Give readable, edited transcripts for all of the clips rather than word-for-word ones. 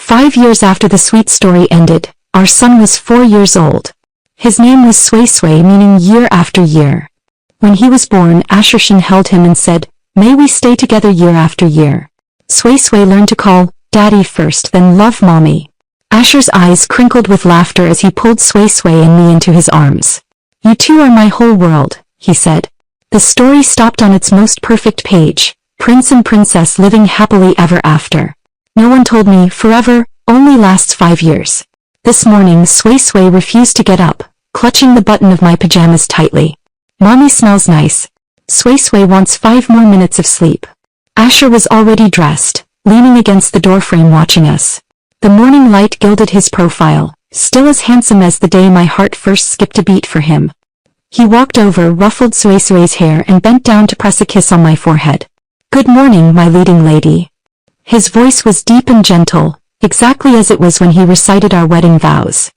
5 years after the sweet story ended, our son was 4 years old. His name was Sway, meaning year after year. When he was born, Ashershin held him and said, "May we stay together year after year." Sway learned to call Daddy first, then love Mommy. Asher's eyes crinkled with laughter as he pulled Sway and me into his arms. "You two are my whole world," he said. The story stopped on its most perfect page, Prince and Princess living happily ever after. No one told me forever only lasts 5 years. This morning Sway refused to get up, clutching the button of my pajamas tightly. "Mommy smells nice." Sway wants 5 more minutes of sleep. Asher was already dressed, leaning against the doorframe watching us. The morning light gilded his profile, still as handsome as the day my heart first skipped a beat for him. He walked over, ruffled Sway's hair and bent down to press a kiss on my forehead. "Good morning, my leading lady." His voice was deep and gentle, exactly as it was when he recited our wedding vows.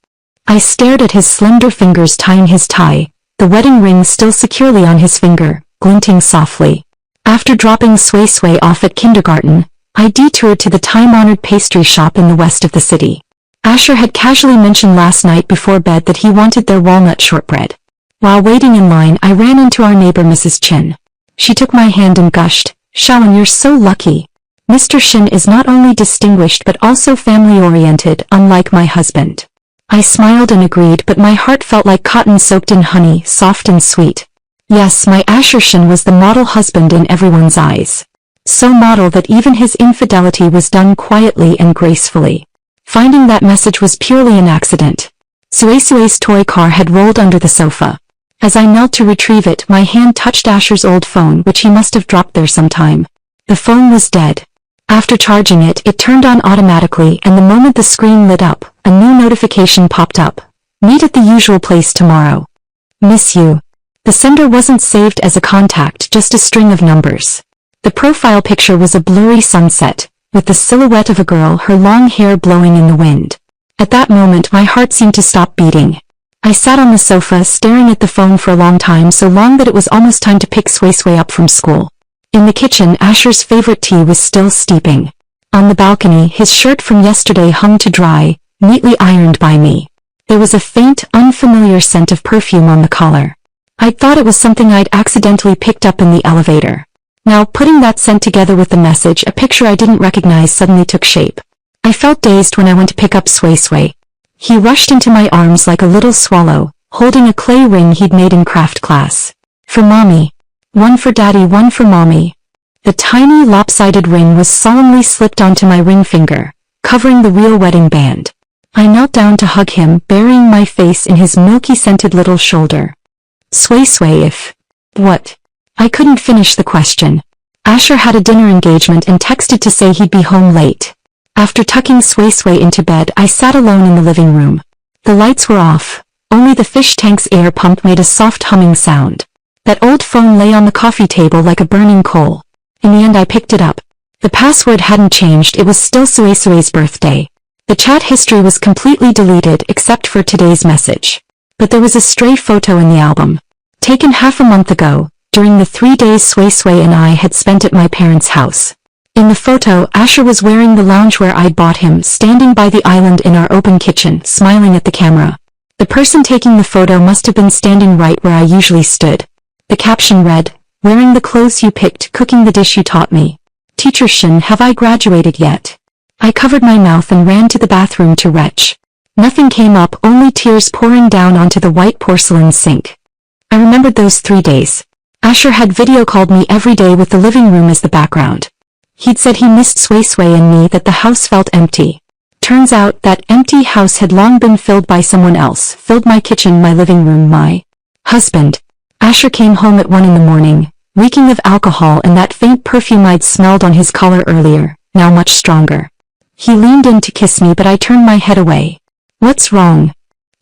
I stared at his slender fingers tying his tie, the wedding ring still securely on his finger, glinting softly. After dropping Sway off at kindergarten, I detoured to the time-honored pastry shop in the west of the city. Asher had casually mentioned last night before bed that he wanted their walnut shortbread. While waiting in line, I ran into our neighbor Mrs. Chin. She took my hand and gushed, "Shawan, you're so lucky. Mr. Shin is not only distinguished but also family-oriented, unlike my husband." I smiled and agreed, but my heart felt like cotton soaked in honey, soft and sweet. Yes, my Ashershin was the model husband in everyone's eyes. So model that even his infidelity was done quietly and gracefully. Finding that message was purely an accident. Sway's toy car had rolled under the sofa. As I knelt to retrieve it, my hand touched Asher's old phone, which he must have dropped there sometime. The phone was dead. After charging it, it turned on automatically, and the moment the screen lit up, a new notification popped up. "Meet at the usual place tomorrow. Miss you." The sender wasn't saved as a contact, just a string of numbers. The profile picture was a blurry sunset, with the silhouette of a girl, her long hair blowing in the wind. At that moment my heart seemed to stop beating. I sat on the sofa staring at the phone for a long time, so long that it was almost time to pick Sway up from school. In the kitchen, Asher's favorite tea was still steeping. On the balcony, his shirt from yesterday hung to dry, neatly ironed by me. There was a faint, unfamiliar scent of perfume on the collar. I thought it was something I'd accidentally picked up in the elevator. Now, putting that scent together with the message, a picture I didn't recognize suddenly took shape. I felt dazed when I went to pick up Sway. He rushed into my arms like a little swallow, holding a clay ring he'd made in craft class. "For Mommy. One for Daddy, one for Mommy." The tiny, lopsided ring was solemnly slipped onto my ring finger, covering the real wedding band. I knelt down to hug him, burying my face in his milky-scented little shoulder. Sway, if... What? I couldn't finish the question. Asher had a dinner engagement and texted to say he'd be home late. After tucking Sway into bed, I sat alone in the living room. The lights were off. Only the fish tank's air pump made a soft humming sound. That old phone lay on the coffee table like a burning coal. In the end I picked it up. The password hadn't changed, it was still Sway's birthday. The chat history was completely deleted except for today's message. But there was a stray photo in the album. Taken half a month ago, during the 3 days Sway and I had spent at my parents' house. In the photo, Asher was wearing the loungewear I'd bought him, standing by the island in our open kitchen, smiling at the camera. The person taking the photo must have been standing right where I usually stood. The caption read, "Wearing the clothes you picked, cooking the dish you taught me. Teacher Shin, have I graduated yet?" I covered my mouth and ran to the bathroom to retch. Nothing came up, only tears pouring down onto the white porcelain sink. I remembered those 3 days. Asher had video called me every day with the living room as the background. He'd said he missed Sway and me, that the house felt empty. Turns out that empty house had long been filled by someone else, filled my kitchen, my living room, my husband. Asher came home at 1 in the morning, reeking of alcohol and that faint perfume I'd smelled on his collar earlier, now much stronger. He leaned in to kiss me, but I turned my head away. "What's wrong?"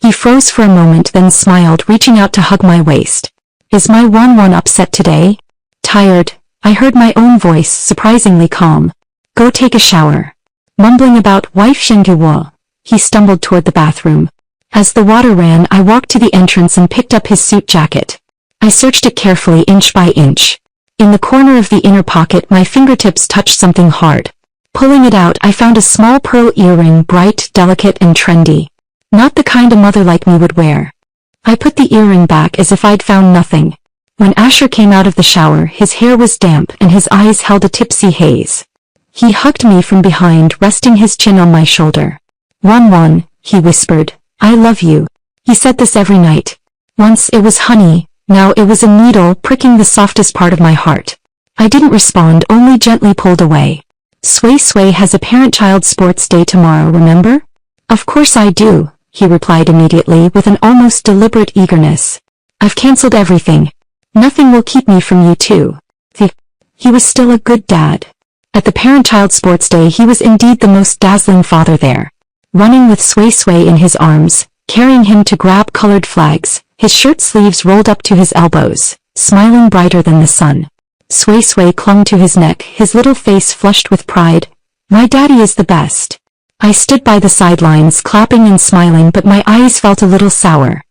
He froze for a moment, then smiled, reaching out to hug my waist. "Is my one upset today?" "Tired," I heard my own voice, surprisingly calm. "Go take a shower." Mumbling about wife Shenguwa, he stumbled toward the bathroom. As the water ran, I walked to the entrance and picked up his suit jacket. I searched it carefully, inch by inch. In the corner of the inner pocket, my fingertips touched something hard. Pulling it out, I found a small pearl earring, bright, delicate, and trendy. Not the kind a mother like me would wear. I put the earring back as if I'd found nothing. When Asher came out of the shower, his hair was damp and his eyes held a tipsy haze. He hugged me from behind, resting his chin on my shoulder. "One," he whispered. "I love you." He said this every night. Once it was honey, now it was a needle pricking the softest part of my heart. I didn't respond, only gently pulled away. "Sway has a parent-child sports day tomorrow, remember?" "Of course I do," he replied immediately with an almost deliberate eagerness. "I've cancelled everything. Nothing will keep me from you too." He was still a good dad. At the parent-child sports day he was indeed the most dazzling father there. Running with Sway in his arms, carrying him to grab colored flags, his shirt sleeves rolled up to his elbows, smiling brighter than the sun. Sway clung to his neck, his little face flushed with pride. "My daddy is the best." I stood by the sidelines clapping and smiling, but my eyes felt a little sour.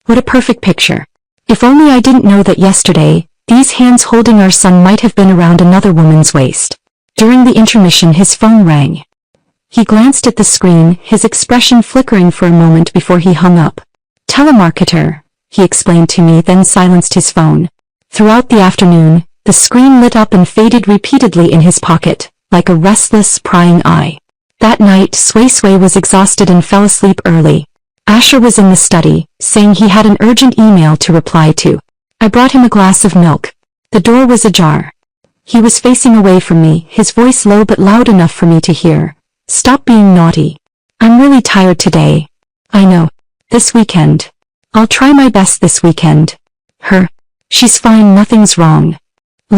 What a perfect picture. If only I didn't know that yesterday, these hands holding our son might have been around another woman's waist. During the intermission his phone rang. He glanced at the screen, his expression flickering for a moment before he hung up. "Telemarketer," he explained to me, then silenced his phone. Throughout the afternoon, the screen lit up and faded repeatedly in his pocket, like a restless, prying eye. That night Sway was exhausted and fell asleep early. Asher was in the study, saying he had an urgent email to reply to. I brought him a glass of milk. The door was ajar. He was facing away from me, his voice low but loud enough for me to hear. "Stop being naughty. I'm really tired today." "I know. This weekend. I'll try my best this weekend." She's fine, nothing's wrong."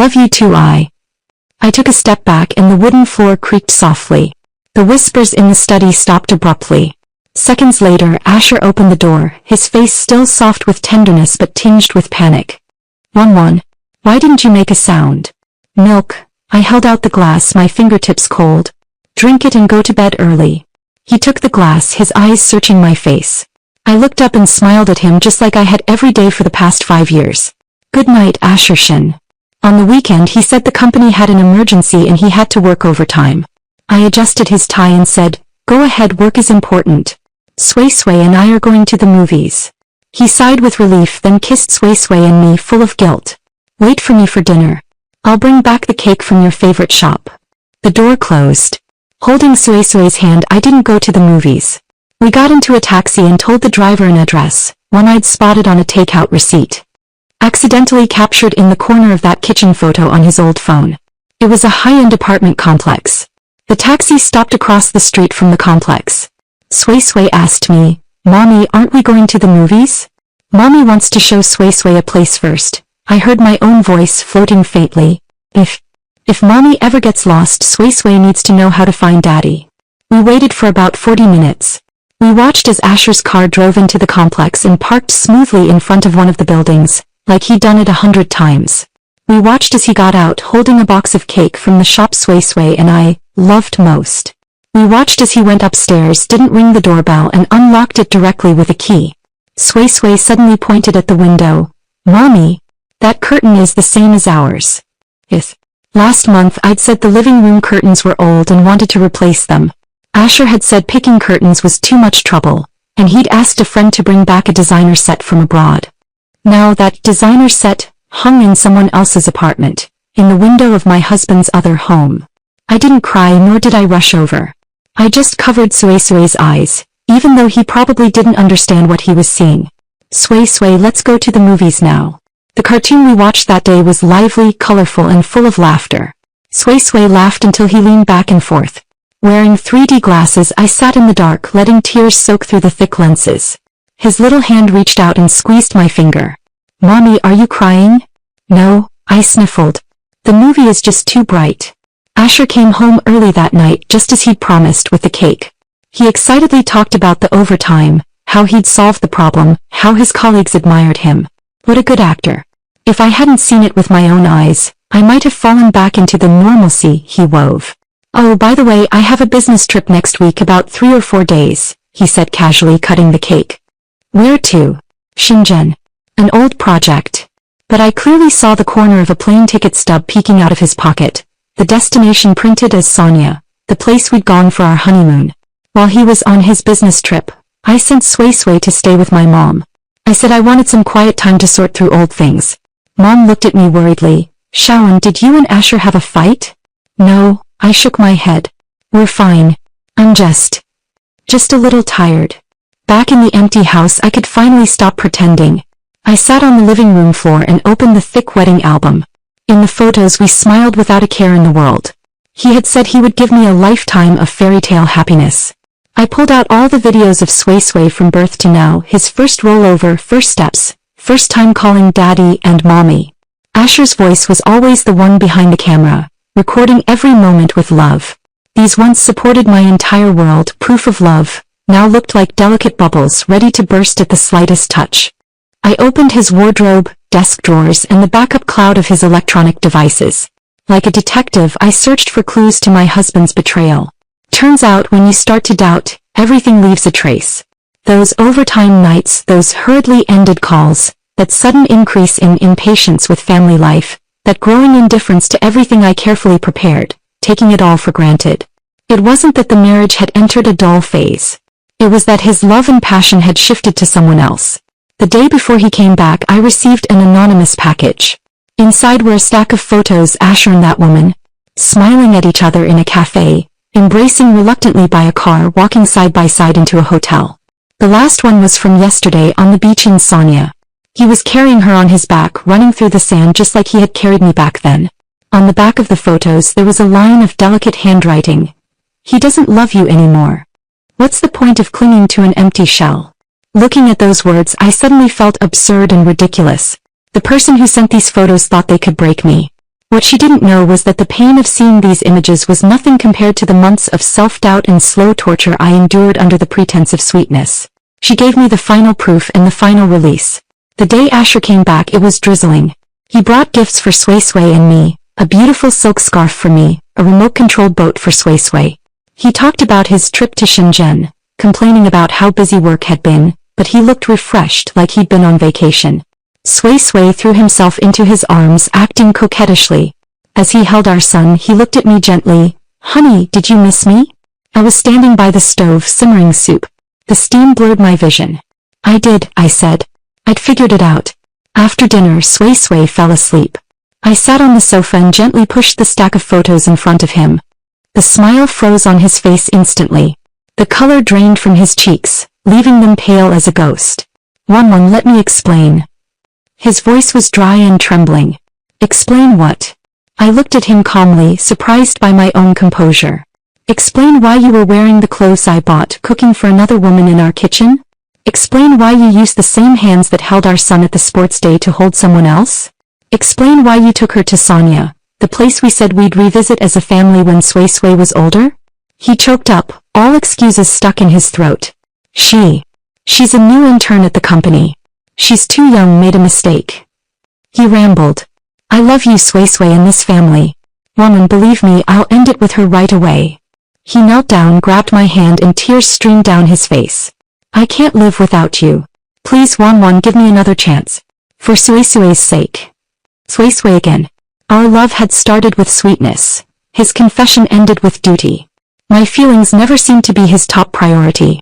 "Love you too." I took a step back and the wooden floor creaked softly. The whispers in the study stopped abruptly. Seconds later, Asher opened the door, his face still soft with tenderness but tinged with panic. One, why didn't you make a sound?" "Milk." I held out the glass, my fingertips cold. "Drink it and go to bed early." He took the glass, his eyes searching my face. I looked up and smiled at him just like I had every day for the past 5 years. "Good night, Asher Shin." On the weekend he said the company had an emergency and he had to work overtime. I adjusted his tie and said, "Go ahead, work is important. Sway and I are going to the movies." He sighed with relief, then kissed Sway and me, full of guilt. "Wait for me for dinner. I'll bring back the cake from your favorite shop." The door closed. Holding Sway's hand, I didn't go to the movies. We got into a taxi and told the driver an address, one I'd spotted on a takeout receipt. Accidentally captured in the corner of that kitchen photo on his old phone. It was a high-end apartment complex. The taxi stopped across the street from the complex. Sway asked me, "Mommy, aren't we going to the movies?" "Mommy wants to show Sway a place first." I heard my own voice floating faintly. If Mommy ever gets lost, Sway needs to know how to find Daddy." We waited for about 40 minutes. We watched as Asher's car drove into the complex and parked smoothly in front of one of the buildings, like he'd done it 100 times. We watched as he got out holding a box of cake from the shop Sway and I loved most. We watched as he went upstairs, didn't ring the doorbell, and unlocked it directly with a key. Sway suddenly pointed at the window. "Mommy, that curtain is the same as ours." "Yes." Last month I'd said the living room curtains were old and wanted to replace them. Asher had said picking curtains was too much trouble, and he'd asked a friend to bring back a designer set from abroad. Now that designer set hung in someone else's apartment, in the window of my husband's other home. I didn't cry, nor did I rush over. I just covered Sway's eyes, even though he probably didn't understand what he was seeing. Sway, let's go to the movies now." The cartoon we watched that day was lively, colorful, and full of laughter. Sway laughed until he leaned back and forth. Wearing 3D glasses, I sat in the dark, letting tears soak through the thick lenses. His little hand reached out and squeezed my finger. "Mommy, are you crying?" "No," I sniffled. "The movie is just too bright." Asher came home early that night, just as he'd promised, with the cake. He excitedly talked about the overtime, how he'd solved the problem, how his colleagues admired him. What a good actor. If I hadn't seen it with my own eyes, I might have fallen back into the normalcy he wove. "Oh, by the way, I have a business trip next week, about 3 or 4 days, he said casually, cutting the cake. "Where to?" "Shenzhen. An old project." But I clearly saw the corner of a plane ticket stub peeking out of his pocket, the destination printed as Sonia, the place we'd gone for our honeymoon. While he was on his business trip, I sent Sway to stay with my mom. I said I wanted some quiet time to sort through old things. Mom looked at me worriedly. Sharon, did you and Asher have a fight? No, I shook my head. We're fine. I'm just a little tired. Back in the empty house, I could finally stop pretending. I sat on the living room floor and opened the thick wedding album. In the photos we smiled without a care in the world. He had said he would give me a lifetime of fairy tale happiness. I pulled out all the videos of Sway from birth to now, his first rollover, first steps, first time calling daddy and mommy. Asher's voice was always the one behind the camera, recording every moment with love. These once supported my entire world, proof of love, now looked like delicate bubbles ready to burst at the slightest touch. I opened his wardrobe, desk drawers and the backup cloud of his electronic devices. Like a detective, I searched for clues to my husband's betrayal. Turns out when you start to doubt, everything leaves a trace. Those overtime nights, those hurriedly ended calls, that sudden increase in impatience with family life, that growing indifference to everything I carefully prepared, taking it all for granted. It wasn't that the marriage had entered a dull phase. It was that his love and passion had shifted to someone else. The day before he came back, I received an anonymous package. Inside were a stack of photos, Asher and that woman, smiling at each other in a cafe, embracing reluctantly by a car, walking side by side into a hotel. The last one was from yesterday on the beach in Sonia. He was carrying her on his back, running through the sand just like he had carried me back then. On the back of the photos there was a line of delicate handwriting. He doesn't love you anymore. What's the point of clinging to an empty shell? Looking at those words, I suddenly felt absurd and ridiculous. The person who sent these photos thought they could break me. What she didn't know was that the pain of seeing these images was nothing compared to the months of self-doubt and slow torture I endured under the pretense of sweetness. She gave me the final proof and the final release. The day Asher came back, it was drizzling. He brought gifts for Sway and me, a beautiful silk scarf for me, a remote-controlled boat for Sway. He talked about his trip to Shenzhen, complaining about how busy work had been, but he looked refreshed, like he'd been on vacation. Sway threw himself into his arms, acting coquettishly. As he held our son, he looked at me gently. Honey, did you miss me? I was standing by the stove, simmering soup. The steam blurred my vision. I did, I said. I'd figured it out. After dinner, Sway fell asleep. I sat on the sofa and gently pushed the stack of photos in front of him. The smile froze on his face instantly. The color drained from his cheeks, leaving them pale as a ghost. One, let me explain. His voice was dry and trembling. Explain what? I looked at him calmly, surprised by my own composure. Explain why you were wearing the clothes I bought, cooking for another woman in our kitchen? Explain why you used the same hands that held our son at the sports day to hold someone else? Explain why you took her to Sonia, the place we said we'd revisit as a family when Sway was older? He choked up, all excuses stuck in his throat. She's a new intern at the company. She's too young, made a mistake. He rambled. I love you, Sway and this family. Woman, believe me, I'll end it with her right away. He knelt down, grabbed my hand and tears streamed down his face. I can't live without you. Please, Wan, give me another chance. For Sway's sake. Sway again. Our love had started with sweetness. His confession ended with duty. My feelings never seemed to be his top priority.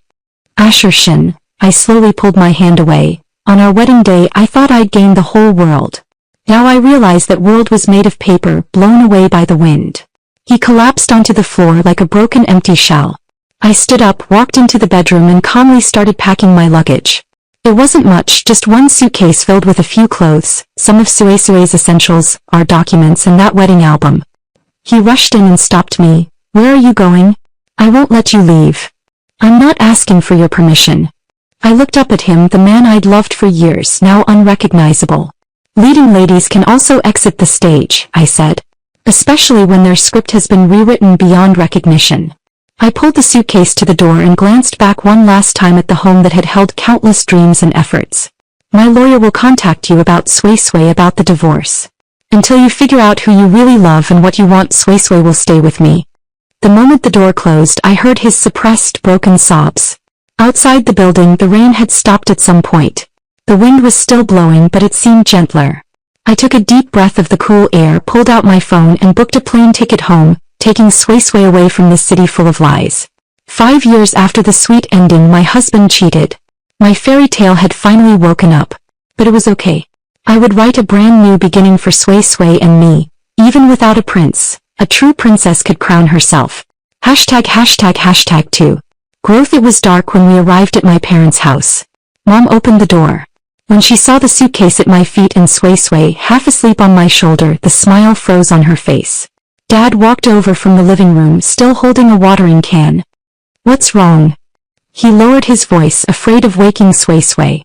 Asher Shin, I slowly pulled my hand away. On our wedding day, I thought I'd gained the whole world. Now I realized that world was made of paper, blown away by the wind. He collapsed onto the floor like a broken empty shell. I stood up, walked into the bedroom and calmly started packing my luggage. It wasn't much, just one suitcase filled with a few clothes, some of Sway's essentials, our documents and that wedding album. He rushed in and stopped me. Where are you going? I won't let you leave. I'm not asking for your permission. I looked up at him, the man I'd loved for years, now unrecognizable. Leading ladies can also exit the stage, I said. Especially when their script has been rewritten beyond recognition. I pulled the suitcase to the door and glanced back one last time at the home that had held countless dreams and efforts. My lawyer will contact you about Sway about the divorce. Until you figure out who you really love and what you want, Sway will stay with me. The moment the door closed, I heard his suppressed, broken sobs. Outside the building, the rain had stopped at some point. The wind was still blowing, but it seemed gentler. I took a deep breath of the cool air, pulled out my phone and booked a plane ticket home, taking Sway away from this city full of lies. 5 years after the sweet ending, my husband cheated. My fairy tale had finally woken up. But it was okay. I would write a brand new beginning for Sway and me. Even without a prince, a true princess could crown herself. ######2. Growth. It was dark when we arrived at my parents' house. Mom opened the door. When she saw the suitcase at my feet and Sway half asleep on my shoulder, the smile froze on her face. Dad walked over from the living room, still holding a watering can. "What's wrong?" He lowered his voice, afraid of waking Sway.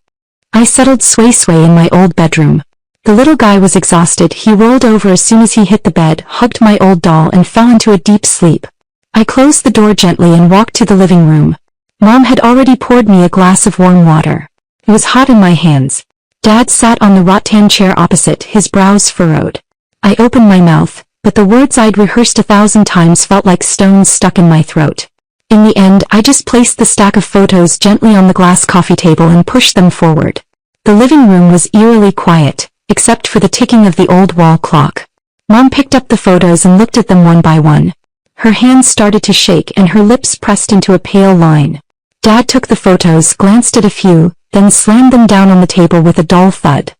I settled Sway in my old bedroom. The little guy was exhausted. He rolled over as soon as he hit the bed, hugged my old doll, and fell into a deep sleep. I closed the door gently and walked to the living room. Mom had already poured me a glass of warm water. It was hot in my hands. Dad sat on the rattan chair opposite, his brows furrowed. I opened my mouth, but the words I'd rehearsed 1,000 times felt like stones stuck in my throat. In the end, I just placed the stack of photos gently on the glass coffee table and pushed them forward. The living room was eerily quiet, except for the ticking of the old wall clock. Mom picked up the photos and looked at them one by one. Her hands started to shake and her lips pressed into a pale line. Dad took the photos, glanced at a few, then slammed them down on the table with a dull thud.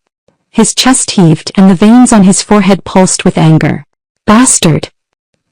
His chest heaved and the veins on his forehead pulsed with anger. "Bastard!"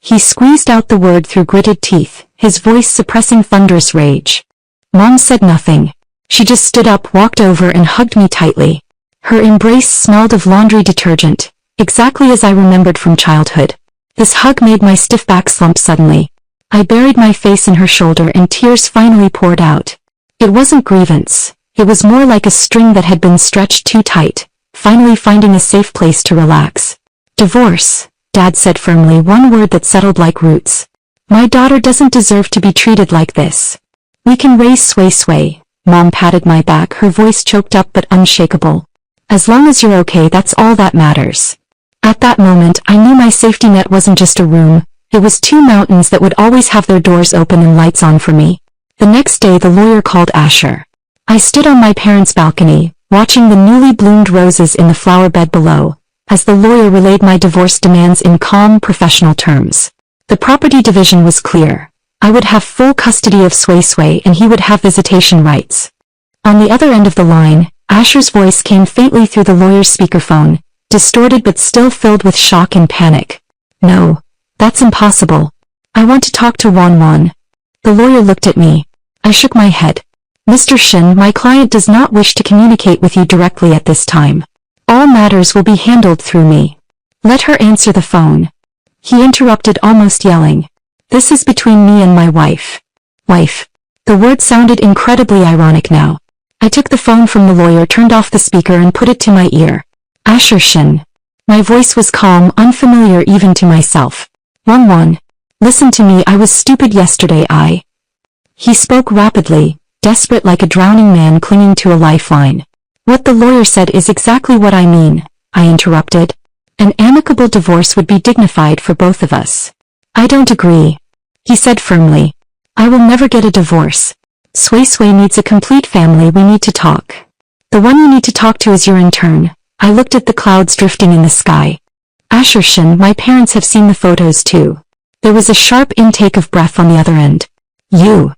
He squeezed out the word through gritted teeth, his voice suppressing thunderous rage. Mom said nothing. She just stood up, walked over and hugged me tightly. Her embrace smelled of laundry detergent, exactly as I remembered from childhood. This hug made my stiff back slump suddenly. I buried my face in her shoulder and tears finally poured out. It wasn't grievance. It was more like a string that had been stretched too tight, finally finding a safe place to relax. "Divorce," Dad said firmly, one word that settled like roots. "My daughter doesn't deserve to be treated like this. We can raise Sway." Mom patted my back, her voice choked up but unshakable. "As long as you're okay, that's all that matters." At that moment, I knew my safety net wasn't just a room. It was 2 mountains that would always have their doors open and lights on for me. The next day, the lawyer called Asher. I stood on my parents' balcony, watching the newly bloomed roses in the flower bed below, as the lawyer relayed my divorce demands in calm, professional terms. The property division was clear. I would have full custody of Sway and he would have visitation rights. On the other end of the line, Asher's voice came faintly through the lawyer's speakerphone, distorted but still filled with shock and panic. "No, that's impossible. I want to talk to Wan." The lawyer looked at me. I shook my head. "Mr. Shin, my client does not wish to communicate with you directly at this time. All matters will be handled through me. Let her answer the phone." He interrupted, almost yelling. "This is between me and my wife." Wife. The word sounded incredibly ironic now. I took the phone from the lawyer, turned off the speaker and put it to my ear. "Asher Shin." My voice was calm, unfamiliar even to myself. "Wan. Listen to me, I was stupid yesterday, He spoke rapidly, desperate like a drowning man clinging to a lifeline. "What the lawyer said is exactly what I mean," I interrupted. "An amicable divorce would be dignified for both of us." "I don't agree," he said firmly. "I will never get a divorce. Sway needs a complete family. We need to talk." "The one you need to talk to is your intern." I looked at the clouds drifting in the sky. "Asher Shin, my parents have seen the photos too." There was a sharp intake of breath on the other end. "You."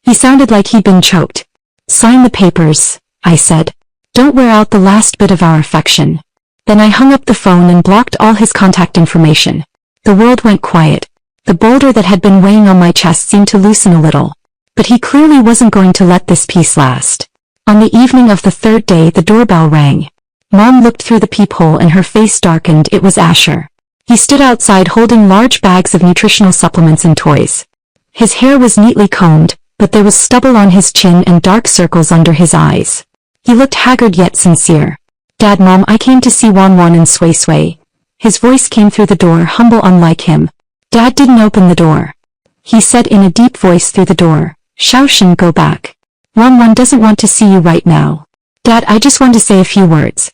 He sounded like he'd been choked. "Sign the papers," I said. "Don't wear out the last bit of our affection." Then I hung up the phone and blocked all his contact information. The world went quiet. The boulder that had been weighing on my chest seemed to loosen a little. But he clearly wasn't going to let this peace last. On the evening of the 3rd day, the doorbell rang. Mom looked through the peephole and her face darkened. It was Asher. He stood outside holding large bags of nutritional supplements and toys. His hair was neatly combed, but there was stubble on his chin and dark circles under his eyes. He looked haggard yet sincere. "Dad, Mom, I came to see Wan and Sway." His voice came through the door, humble unlike him. Dad didn't open the door. He said in a deep voice through the door, "Shaoshin, go back. Wan doesn't want to see you right now." "Dad, I just want to say a few words.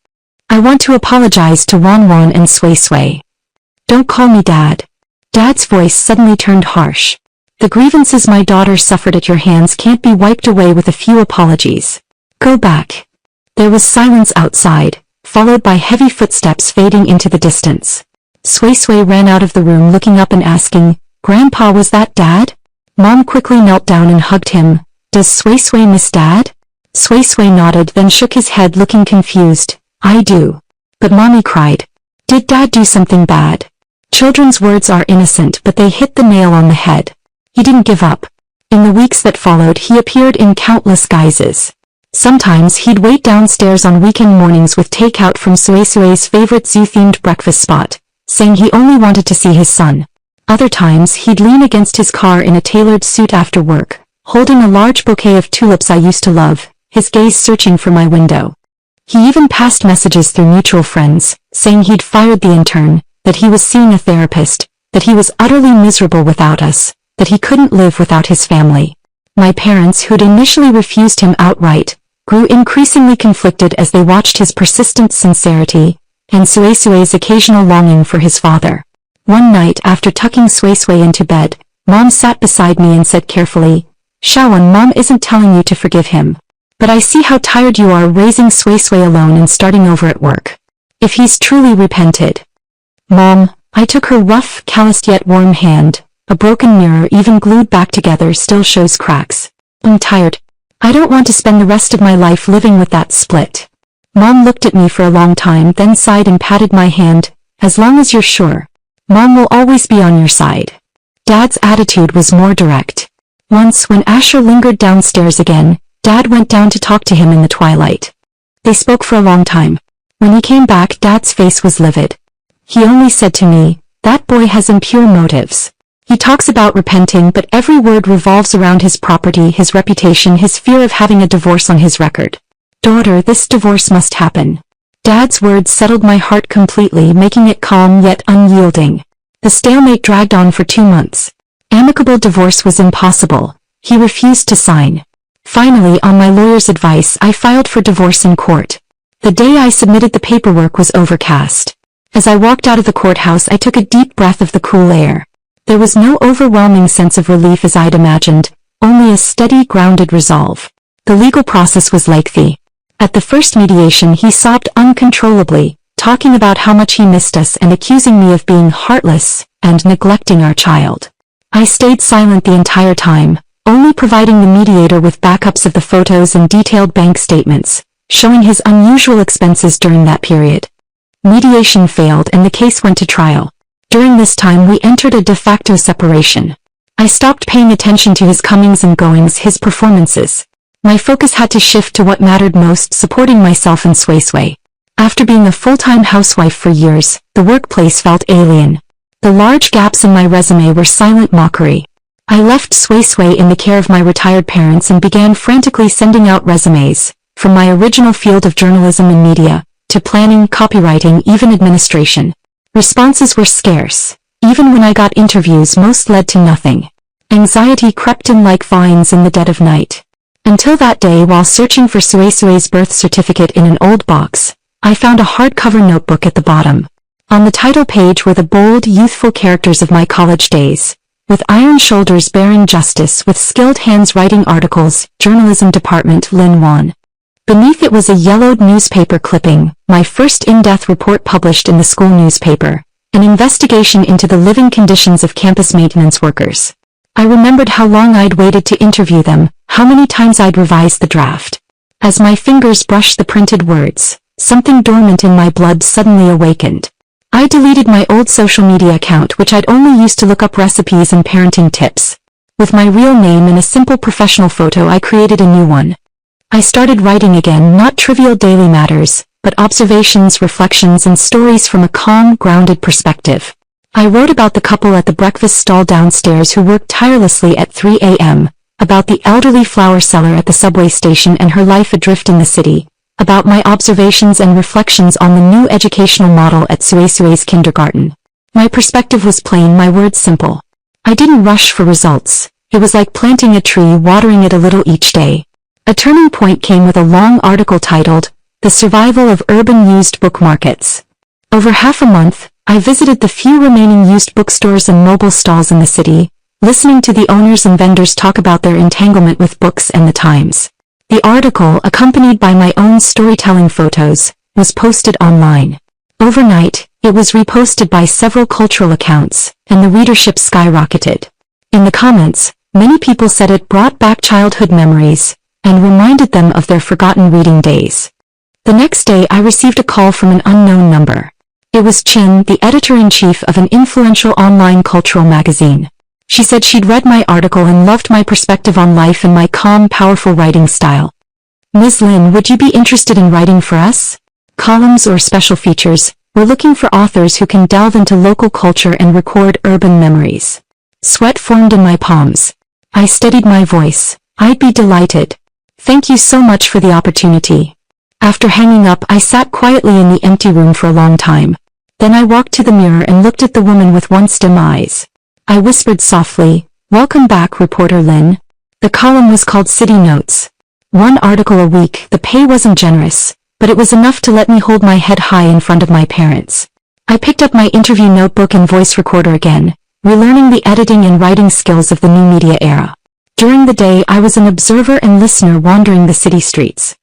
I want to apologize to Wan and Sway." "Don't call me Dad." Dad's voice suddenly turned harsh. "The grievances my daughter suffered at your hands can't be wiped away with a few apologies. Go back." There was silence outside, followed by heavy footsteps fading into the distance. Sway ran out of the room looking up and asking, Grandpa, was that Dad? Mom quickly knelt down and hugged him. Does Sway Sway miss Dad? Sway Sway nodded, then shook his head looking confused. I do. But Mommy cried. Did Dad do something bad? Children's words are innocent, but they hit the nail on the head. He didn't give up. In the weeks that followed, he appeared in countless guises. Sometimes he'd wait downstairs on weekend mornings with takeout from Sway Sway's favorite zoo-themed breakfast spot, saying he only wanted to see his son. Other times he'd lean against his car in a tailored suit after work, holding a large bouquet of tulips I used to love, his gaze searching for my window. He even passed messages through mutual friends, saying he'd fired the intern, that he was seeing a therapist, that he was utterly miserable without us, that he couldn't live without his family. My parents, who'd initially refused him outright, grew increasingly conflicted as they watched his persistent sincerity and Sway Sway's occasional longing for his father. One night, after tucking Sway Sway into bed, Mom sat beside me and said carefully, Shawan, Mom isn't telling you to forgive him. But I see how tired you are raising Sway Sway alone and starting over at work. If he's truly repented. Mom, I took her rough, calloused yet warm hand. A broken mirror, even glued back together, still shows cracks. I'm tired. I don't want to spend the rest of my life living with that split. Mom looked at me for a long time, then sighed and patted my hand. As long as you're sure. Mom will always be on your side. Dad's attitude was more direct. Once, when Asher lingered downstairs again, Dad went down to talk to him in the twilight. They spoke for a long time. When he came back, Dad's face was livid. He only said to me, that boy has impure motives. He talks about repenting, but every word revolves around his property, his reputation, his fear of having a divorce on his record. Daughter, this divorce must happen. Dad's words settled my heart completely, making it calm yet unyielding. The stalemate dragged on for 2 months. Amicable divorce was impossible. He refused to sign. Finally, on my lawyer's advice, I filed for divorce in court. The day I submitted the paperwork was overcast. As I walked out of the courthouse, I took a deep breath of the cool air. There was no overwhelming sense of relief as I'd imagined, only a steady, grounded resolve. The legal process was lengthy. At the first mediation, he sobbed uncontrollably, talking about how much he missed us and accusing me of being heartless and neglecting our child. I stayed silent the entire time, only providing the mediator with backups of the photos and detailed bank statements, showing his unusual expenses during that period. Mediation failed and the case went to trial. During this time, we entered a de facto separation. I stopped paying attention to his comings and goings, his performances. My focus had to shift to what mattered most, supporting myself and Sway Sway. After being a full-time housewife for years, the workplace felt alien. The large gaps in my resume were silent mockery. I left Sway Sway in the care of my retired parents and began frantically sending out resumes, from my original field of journalism and media, to planning, copywriting, even administration. Responses were scarce. Even when I got interviews, most led to nothing. Anxiety crept in like vines in the dead of night. Until that day, while searching for Sway Sway's birth certificate in an old box, I found a hardcover notebook at the bottom. On the title page were the bold, youthful characters of my college days. With iron shoulders bearing justice, with skilled hands writing articles, Journalism Department, Lin Wan. Beneath it was a yellowed newspaper clipping, my first in-depth report published in the school newspaper, an investigation into the living conditions of campus maintenance workers. I remembered how long I'd waited to interview them, how many times I'd revised the draft. As my fingers brushed the printed words, something dormant in my blood suddenly awakened. I deleted my old social media account, which I'd only used to look up recipes and parenting tips. With my real name and a simple professional photo, I created a new one. I started writing again, not trivial daily matters, but observations, reflections, and stories from a calm, grounded perspective. I wrote about the couple at the breakfast stall downstairs who worked tirelessly at 3 a.m., about the elderly flower seller at the subway station and her life adrift in the city, about my observations and reflections on the new educational model at Sway Sway's kindergarten. My perspective was plain, my words simple. I didn't rush for results. It was like planting a tree, watering it a little each day. A turning point came with a long article titled, The Survival of Urban Used Book Markets. Over half a month, I visited the few remaining used bookstores and mobile stalls in the city, listening to the owners and vendors talk about their entanglement with books and the times. The article, accompanied by my own storytelling photos, was posted online. Overnight, it was reposted by several cultural accounts, and the readership skyrocketed. In the comments, many people said it brought back childhood memories, and reminded them of their forgotten reading days. The next day I received a call from an unknown number. It was Chin, the editor-in-chief of an influential online cultural magazine. She said she'd read my article and loved my perspective on life and my calm, powerful writing style. "Ms. Lin, would you be interested in writing for us? Columns or special features? We're looking for authors who can delve into local culture and record urban memories." Sweat formed in my palms. I steadied my voice. "I'd be delighted. Thank you so much for the opportunity." After hanging up, I sat quietly in the empty room for a long time. Then I walked to the mirror and looked at the woman with once dim eyes. I whispered softly, "Welcome back, reporter Lin." The column was called City Notes. One article a week. The pay wasn't generous, but it was enough to let me hold my head high in front of my parents. I picked up my interview notebook and voice recorder again, relearning the editing and writing skills of the new media era. During the day I was an observer and listener wandering the city streets.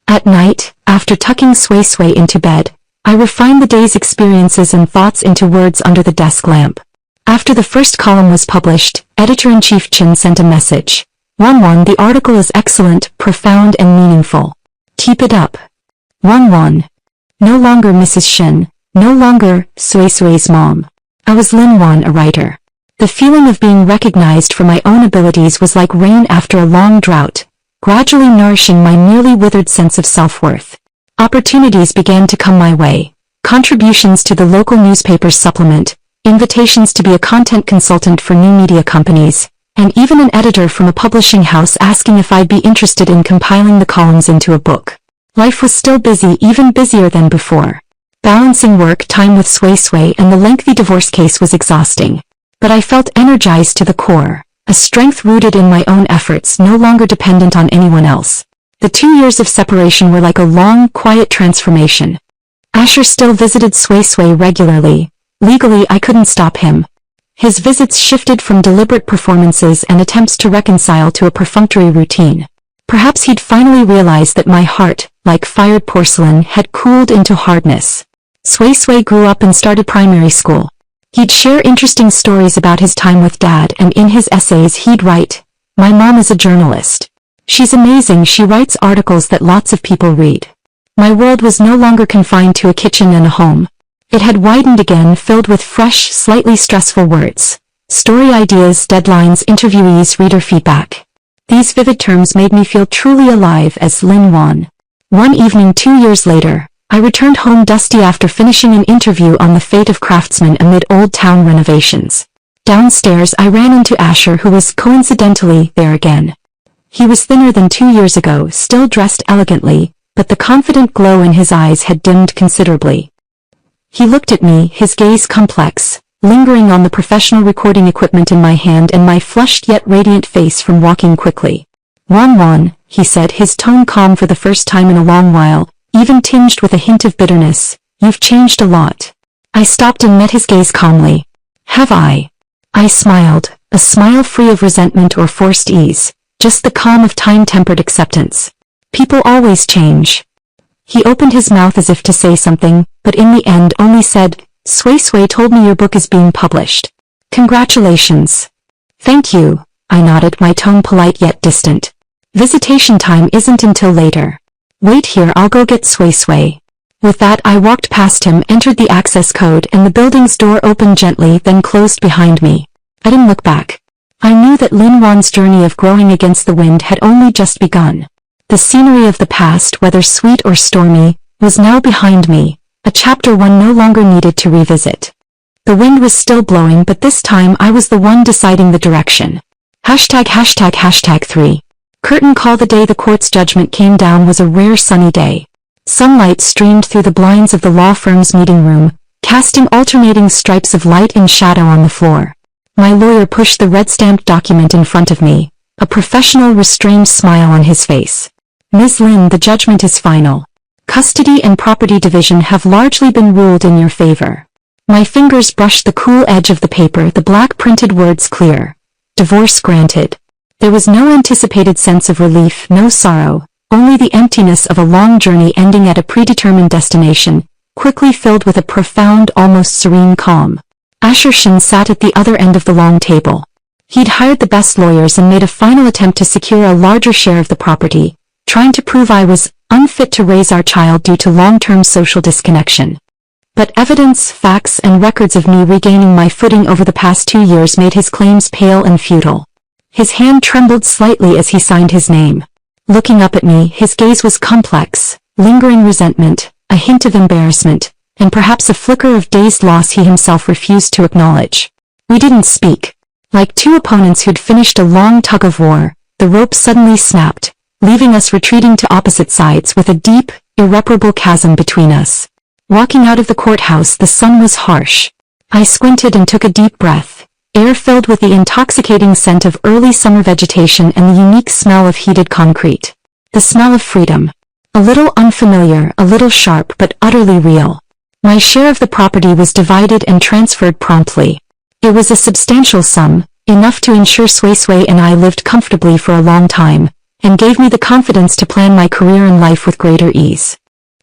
At night, after tucking Sway Sway into bed, I refined the day's experiences and thoughts into words under the desk lamp. After the first column was published, Editor-in-Chief Chin sent a message. 1-1 The article is excellent, profound and meaningful. Keep it up. 1-1 No longer Mrs. Shin, no longer Sway Sway's mom. I was Lin Wan, a writer. The feeling of being recognized for my own abilities was like rain after a long drought, gradually nourishing my nearly withered sense of self-worth. Opportunities began to come my way. Contributions to the local newspaper's supplement, invitations to be a content consultant for new media companies, and even an editor from a publishing house asking if I'd be interested in compiling the columns into a book. Life was still busy, even busier than before. Balancing work time with Sway Sway and the lengthy divorce case was exhausting. But I felt energized to the core, a strength rooted in my own efforts, no longer dependent on anyone else. The 2 years of separation were like a long, quiet transformation. Asher still visited Sway Sway regularly. Legally, I couldn't stop him. His visits shifted from deliberate performances and attempts to reconcile to a perfunctory routine. Perhaps he'd finally realized that my heart, like fired porcelain, had cooled into hardness. Sway Sway grew up and started primary school. He'd share interesting stories about his time with Dad, and in his essays he'd write, "My mom is a journalist. She's amazing, she writes articles that lots of people read." My world was no longer confined to a kitchen and a home. It had widened again, filled with fresh, slightly stressful words. Story ideas, deadlines, interviewees, reader feedback. These vivid terms made me feel truly alive as Lin Wan. One evening 2 years later, I returned home dusty after finishing an interview on the fate of craftsmen amid Old Town renovations. Downstairs I ran into Asher, who was coincidentally there again. He was thinner than 2 years ago, still dressed elegantly, but the confident glow in his eyes had dimmed considerably. He looked at me, his gaze complex, lingering on the professional recording equipment in my hand and my flushed yet radiant face from walking quickly. "Wan," he said, his tone calm for the first time in a long while, even tinged with a hint of bitterness. "You've changed a lot." I stopped and met his gaze calmly. "Have I?" I smiled, a smile free of resentment or forced ease, just the calm of time-tempered acceptance. "People always change." He opened his mouth as if to say something, but in the end only said, "Sway Sway told me your book is being published. Congratulations." "Thank you," I nodded, my tone polite yet distant. "Visitation time isn't until later. Wait here, I'll go get Sway Sway." With that I walked past him, entered the access code, and the building's door opened gently, then closed behind me. I didn't look back. I knew that Lin Wan's journey of growing against the wind had only just begun. The scenery of the past, whether sweet or stormy, was now behind me, a chapter one no longer needed to revisit. The wind was still blowing, but this time I was the one deciding the direction. ###3. Curtain call. The day the court's judgment came down was a rare sunny day. Sunlight streamed through the blinds of the law firm's meeting room, casting alternating stripes of light and shadow on the floor. My lawyer pushed the red-stamped document in front of me, a professional, restrained smile on his face. "Ms. Lin, the judgment is final. Custody and property division have largely been ruled in your favor." My fingers brushed the cool edge of the paper, the black printed words clear. "Divorce granted." There was no anticipated sense of relief, no sorrow, only the emptiness of a long journey ending at a predetermined destination, quickly filled with a profound, almost serene calm. Ashershin sat at the other end of the long table. He'd hired the best lawyers and made a final attempt to secure a larger share of the property, trying to prove I was unfit to raise our child due to long-term social disconnection. But evidence, facts, and records of me regaining my footing over the past 2 years made his claims pale and futile. His hand trembled slightly as he signed his name. Looking up at me, his gaze was complex, lingering resentment, a hint of embarrassment, and perhaps a flicker of dazed loss he himself refused to acknowledge. We didn't speak. Like two opponents who'd finished a long tug-of-war, the rope suddenly snapped, leaving us retreating to opposite sides with a deep, irreparable chasm between us. Walking out of the courthouse, the sun was harsh. I squinted and took a deep breath, air filled with the intoxicating scent of early summer vegetation and the unique smell of heated concrete. The smell of freedom. A little unfamiliar, a little sharp, but utterly real. My share of the property was divided and transferred promptly. It was a substantial sum, enough to ensure Sui and I lived comfortably for a long time, and gave me the confidence to plan my career and life with greater ease.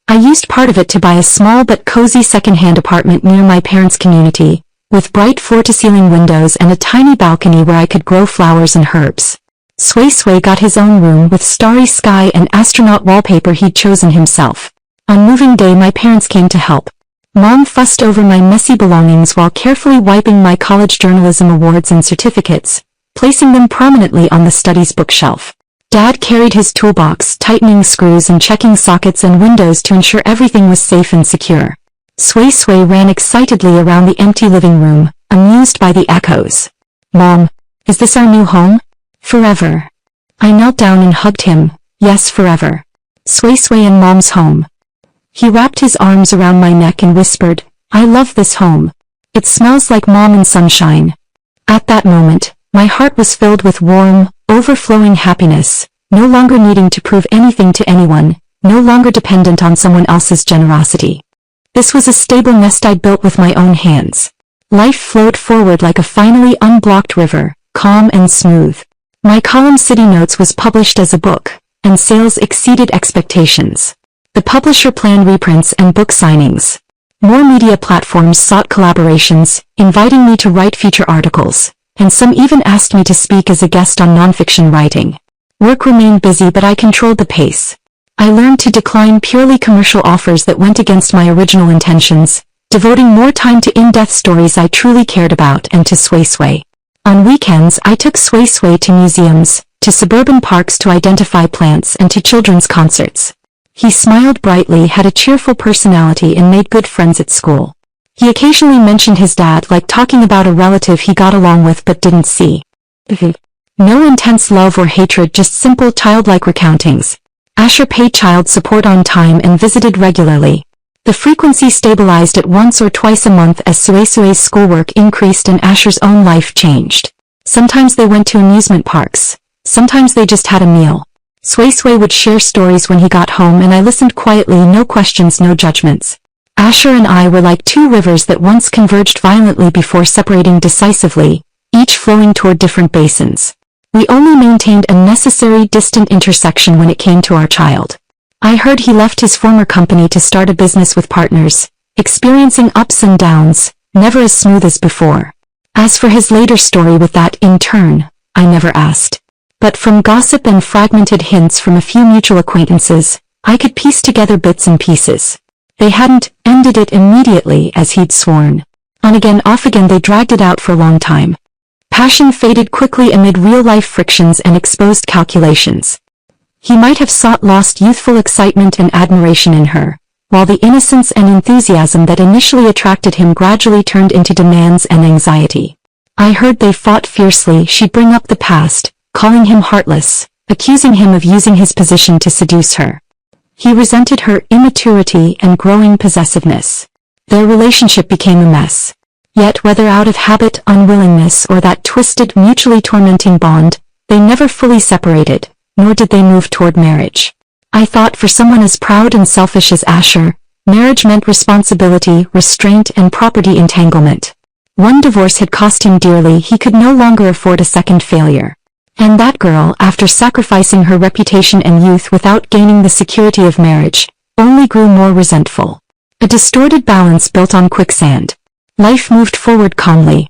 I used part of it to buy a small but cozy second-hand apartment near my parents' community, with bright floor-to-ceiling windows and a tiny balcony where I could grow flowers and herbs. Sui got his own room with starry sky and astronaut wallpaper he'd chosen himself. On moving day, my parents came to help. Mom fussed over my messy belongings while carefully wiping my college journalism awards and certificates, placing them prominently on the studies bookshelf. Dad carried his toolbox, tightening screws and checking sockets and windows to ensure everything was safe and secure. Sui ran excitedly around the empty living room, amused by the echoes. "Mom, is this our new home?" "Forever." I knelt down and hugged him. "Yes, forever. Sui and Mom's home." He wrapped his arms around my neck and whispered, "I love this home. It smells like Mom and sunshine." At that moment, my heart was filled with warm, overflowing happiness, no longer needing to prove anything to anyone, no longer dependent on someone else's generosity. This was a stable nest I'd built with my own hands. Life flowed forward like a finally unblocked river, calm and smooth. My column City Notes was published as a book, and sales exceeded expectations. The publisher planned reprints and book signings. More media platforms sought collaborations, inviting me to write feature articles, and some even asked me to speak as a guest on nonfiction writing. Work remained busy, but I controlled the pace. I learned to decline purely commercial offers that went against my original intentions, devoting more time to in-depth stories I truly cared about and to Sui. On weekends, I took Sui to museums, to suburban parks to identify plants, and to children's concerts. He smiled brightly, had a cheerful personality, and made good friends at school. He occasionally mentioned his dad, like talking about a relative he got along with but didn't see. No intense love or hatred, just simple childlike recountings. Asher paid child support on time and visited regularly. The frequency stabilized at once or twice a month as Sui's schoolwork increased and Asher's own life changed. Sometimes they went to amusement parks. Sometimes they just had a meal. Sui would share stories when he got home, and I listened quietly, no questions, no judgments. Asher and I were like two rivers that once converged violently before separating decisively, each flowing toward different basins. We only maintained a necessary distant intersection when it came to our child. I heard he left his former company to start a business with partners, experiencing ups and downs, never as smooth as before. As for his later story with that intern, I never asked. But from gossip and fragmented hints from a few mutual acquaintances, I could piece together bits and pieces. They hadn't ended it immediately as he'd sworn. On again, off again, they dragged it out for a long time. Passion faded quickly amid real-life frictions and exposed calculations. He might have sought lost youthful excitement and admiration in her, while the innocence and enthusiasm that initially attracted him gradually turned into demands and anxiety. I heard they fought fiercely. She'd bring up the past, calling him heartless, accusing him of using his position to seduce her. He resented her immaturity and growing possessiveness. Their relationship became a mess. Yet whether out of habit, unwillingness, or that twisted, mutually tormenting bond, they never fully separated, nor did they move toward marriage. I thought for someone as proud and selfish as Asher, marriage meant responsibility, restraint, and property entanglement. One divorce had cost him dearly. He could no longer afford a second failure. And that girl, after sacrificing her reputation and youth without gaining the security of marriage, only grew more resentful. A distorted balance built on quicksand. Life moved forward calmly.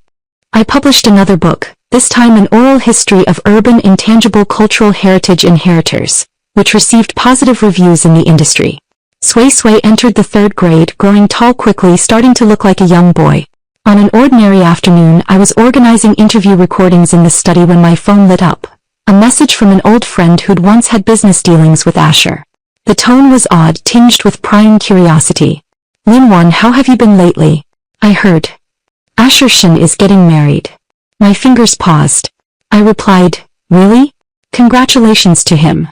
I published another book, this time an oral history of urban intangible cultural heritage inheritors, which received positive reviews in the industry. Sway Sway entered the 3rd grade, growing tall quickly, starting to look like a young boy. On an ordinary afternoon, I was organizing interview recordings in the study when my phone lit up. A message from an old friend who'd once had business dealings with Asher. The tone was odd, tinged with prying curiosity. "Lin-Wan, how have you been lately?" I heard. "Asher Shin is getting married." My fingers paused. I replied, "Really? Congratulations to him."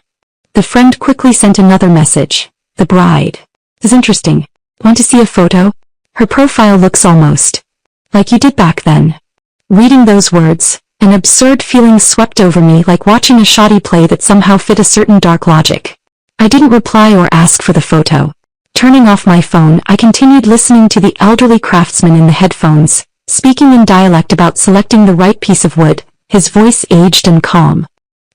The friend quickly sent another message. "The bride is interesting. Want to see a photo? Her profile looks almost like you did back then." Reading those words, an absurd feeling swept over me, like watching a shoddy play that somehow fit a certain dark logic. I didn't reply or ask for the photo. Turning off my phone, I continued listening to the elderly craftsman in the headphones, speaking in dialect about selecting the right piece of wood, his voice aged and calm.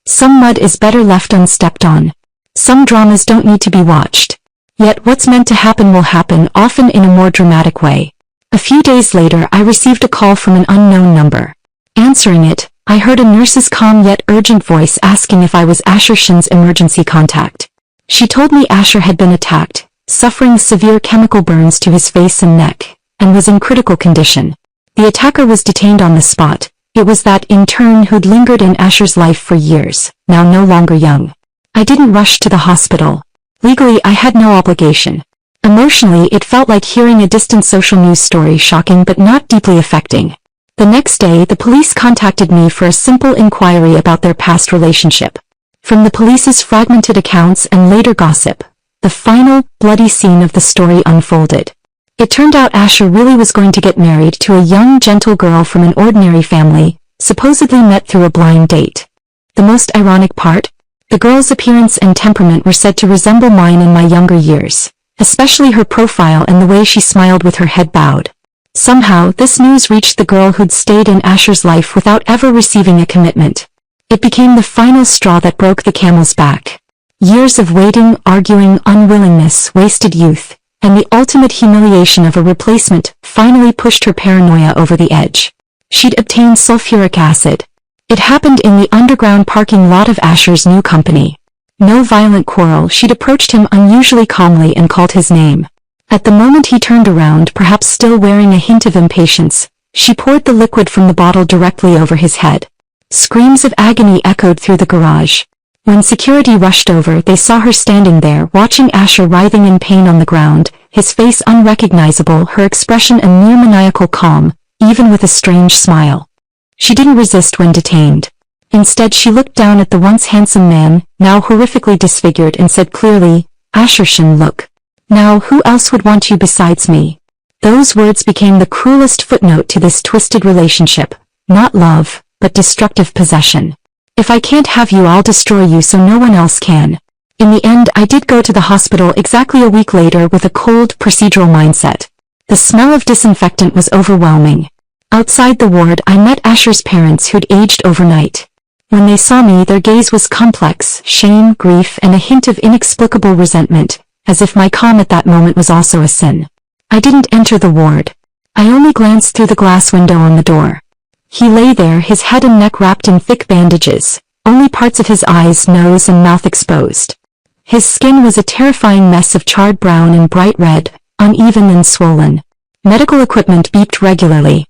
Some mud is better left unstepped on. Some dramas don't need to be watched. Yet what's meant to happen will happen, often in a more dramatic way. A few days later, I received a call from an unknown number. Answering it, I heard a nurse's calm yet urgent voice asking if I was Asher Shin's emergency contact. She told me Asher had been attacked, suffering severe chemical burns to his face and neck, and was in critical condition. The attacker was detained on the spot. It was that intern who'd lingered in Asher's life for years, now no longer young. I didn't rush to the hospital. Legally, I had no obligation. Emotionally, it felt like hearing a distant social news story, shocking but not deeply affecting. The next day, the police contacted me for a simple inquiry about their past relationship. From the police's fragmented accounts and later gossip, the final, bloody scene of the story unfolded. It turned out Asher really was going to get married to a young, gentle girl from an ordinary family, supposedly met through a blind date. The most ironic part? The girl's appearance and temperament were said to resemble mine in my younger years, especially her profile and the way she smiled with her head bowed. Somehow, this news reached the girl who'd stayed in Asher's life without ever receiving a commitment. It became the final straw that broke the camel's back. Years of waiting, arguing, unwillingness, wasted youth, and the ultimate humiliation of a replacement finally pushed her paranoia over the edge. She'd obtained sulfuric acid. It happened in the underground parking lot of Asher's new company. No violent quarrel, she'd approached him unusually calmly and called his name. At the moment he turned around, perhaps still wearing a hint of impatience, she poured the liquid from the bottle directly over his head. Screams of agony echoed through the garage. When security rushed over, they saw her standing there, watching Asher writhing in pain on the ground, his face unrecognizable, her expression a near maniacal calm, even with a strange smile. She didn't resist when detained. Instead, she looked down at the once handsome man, now horrifically disfigured, and said clearly, "Asher Shin, look. Now, who else would want you besides me?" Those words became the cruelest footnote to this twisted relationship. Not love, but destructive possession. "If I can't have you, I'll destroy you so no one else can." In the end, I did go to the hospital exactly a week later with a cold, procedural mindset. The smell of disinfectant was overwhelming. Outside the ward, I met Asher's parents who'd aged overnight. When they saw me, their gaze was complex, shame, grief, and a hint of inexplicable resentment, as if my calm at that moment was also a sin. I didn't enter the ward. I only glanced through the glass window on the door. He lay there, his head and neck wrapped in thick bandages, only parts of his eyes, nose, and mouth exposed. His skin was a terrifying mess of charred brown and bright red, uneven and swollen. Medical equipment beeped regularly.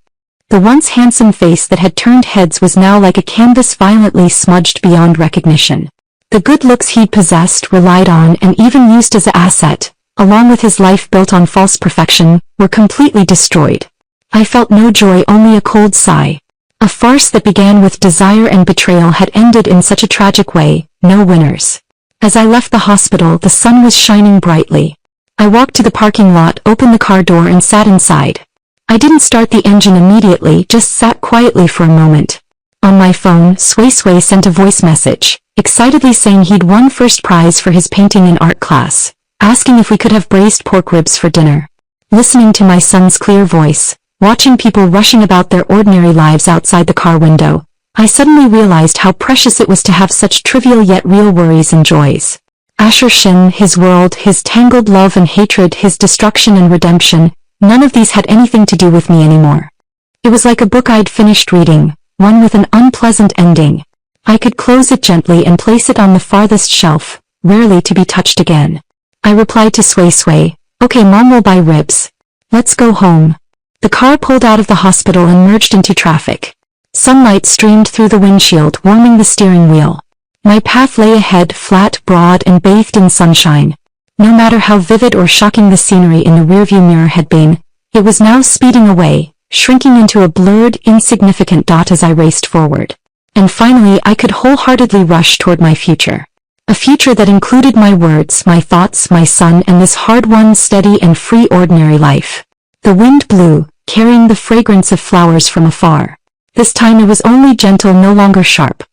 The once handsome face that had turned heads was now like a canvas violently smudged beyond recognition. The good looks he'd possessed, relied on, and even used as an asset, along with his life built on false perfection, were completely destroyed. I felt no joy, only a cold sigh. A farce that began with desire and betrayal had ended in such a tragic way, no winners. As I left the hospital, the sun was shining brightly. I walked to the parking lot, opened the car door, and sat inside. I didn't start the engine immediately, just sat quietly for a moment. On my phone, Sway Sway sent a voice message, excitedly saying he'd won first prize for his painting and art class, asking if we could have braised pork ribs for dinner. Listening to my son's clear voice, watching people rushing about their ordinary lives outside the car window, I suddenly realized how precious it was to have such trivial yet real worries and joys. Asher Shin, his world, his tangled love and hatred, his destruction and redemption, none of these had anything to do with me anymore. It was like a book I'd finished reading, one with an unpleasant ending. I could close it gently and place it on the farthest shelf, rarely to be touched again. I replied to Sway Sway, "Okay, Mom will buy ribs. Let's go home." The car pulled out of the hospital and merged into traffic. Sunlight streamed through the windshield, warming the steering wheel. My path lay ahead, flat, broad, and bathed in sunshine. No matter how vivid or shocking the scenery in the rearview mirror had been, it was now speeding away, shrinking into a blurred, insignificant dot as I raced forward. And finally I could wholeheartedly rush toward my future. A future that included my words, my thoughts, my son, and this hard-won, steady, and free ordinary life. The wind blew, carrying the fragrance of flowers from afar. This time it was only gentle, no longer sharp.